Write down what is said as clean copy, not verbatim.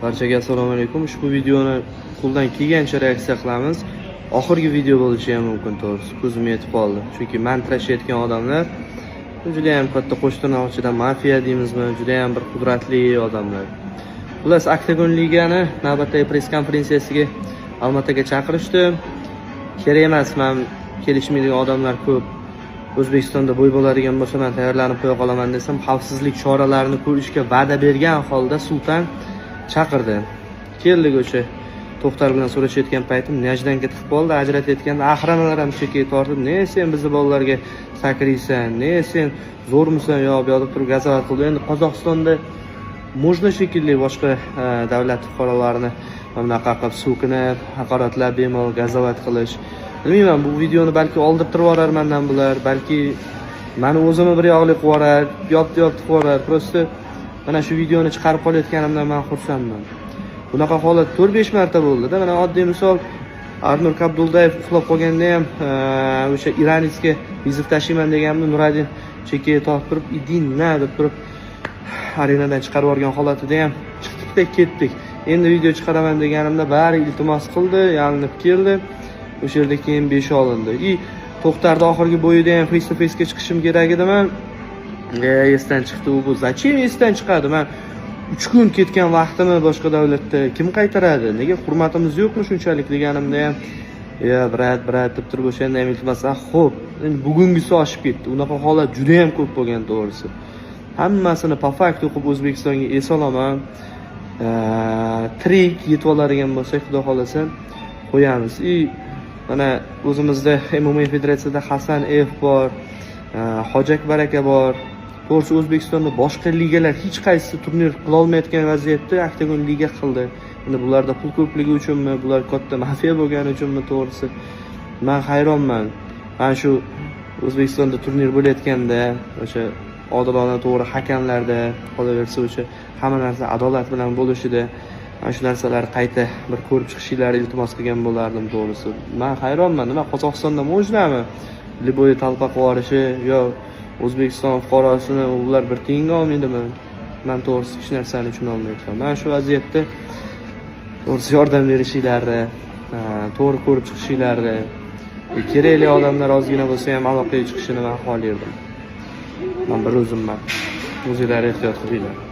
Barchaga assalomu alaykum. Ushbu videoni qo'ldan kelgancha reaksiya qilamiz. Oxirgi video bo'lishi ham mumkin, to'g'risi. Ko'zim yetib qoldi. Chunki mantrashayotgan odamlar juda ham katta qo'shtirnoqchidan mafiya deymizmi, juda ham bir qudratli odamlar. Xullas, Octagon Ligani navbatdagi press konferensiyasiga Olmaotaga chaqirishdi. Kerak emas, men kelishmaydigan odamlar ko'p. O'zbekistonda bo'y bo'ladigan bo'lsa, men tayyorlanib qo'ya qolaman desam, xavfsizlik choralarini ko'rishga va'da bergan holda sultan chaqirdi. Keldik o'sha To'xtar bilan so'rashayotgan paytim Najdan ketib qoldi, ajratayotganda ahramalar ham chekkaga tortib, "Ne sen bizni bolalarga sakraysan? Ne sen zo'rmisan yo?" bu yoqda turib gazovat qildi. Endi Qozog'istonda можно shekilli boshqa davlat fuqarolarini bunaqa qilib so'kinib, haqoratlab, bemalol gazovat qilish. Bilmayman, bu videoni balki oldirtirib yuborar mendan bular, balki meni o'zimni bir yoqli qilib yuborar, yopdi qilib yuborar. Prosta mana shu videoni chiqarib qolayotganimdan men xursandman. Bunaqa holat 4-5 marta bo'ldi-da. Mana oddiy misol, Arnur Kabduldayev uxlab qolganda ham o'sha Iranitsga vizit tashiyman deganimda Nuradin chekkaga tortib turib, "Idin-na" deb turib arenadan chiqarib yuborgan holatida ham chiqdik-da ketdik. Endi video chiqaraman deganimda bari iltimos qildi, yalinib keldi. O'sha yerda keyin besh olindi. To'xtarda oxirgi bo'yida ham face to face ga chiqishim kerak edi men. Esdan chiqdi u. Bu zachем esdan chiqadi? Men 3 kun ketgan vaqtimni boshqa davlatda kim qaytaradi? Nega hurmatimiz yo'qmi shunchalik deganimda ham, "Ya, brat" deb turib o'shanda ham iltimos, "Xo'p, endi bugungisi oshib ketdi." Unaqa holat juda ham ko'p bo'lgan, to'g'risi. Hammasini po faktu o'qib O'zbekistonga eson-omon tirik yetib oladigan bo'lsak, xudo xolasa qo'yamiz. Mana o'zimizda MMA federatsiyada Hasan F bor, Hojak aka bor. To'g'risi O'zbekistonda boshqa ligalar hech qaysi turnir qila olmayotgan vaziyatda Octagon liga qildi. Endi bularda pul ko'pligi uchunmi, bular katta mafiya bo'lgani uchunmi, to'g'risi men hayronman. Men shu O'zbekistonda turnir bo'layotganda o'sha odilona to'g'ri hakamlarda qolaversa, o'sha hamma narsa adolat bilan bo'lishida mana shu narsalar qayta bir ko'rib chiqishinglarni iltimos qilgan bo'lardim, to'g'risi. Men hayronman, nima Qozog'istonda mo'jnami? Liboy talpa qilishi yo O'zbekiston fuqarosini ular bir tiyinga olmaydimi? Men to'g'risi hech narsani tushuna olmayapman. Men shu vaziyatda to'g'risi yordam berishinglarni, to'g'ri ko'rib chiqishinglarni, kerakli odamlar ozgina bo'lsa ham aloqaga chiqishini men xohlardim. Men bir o'zimman. O'zinglar ehtiyot qilinglar.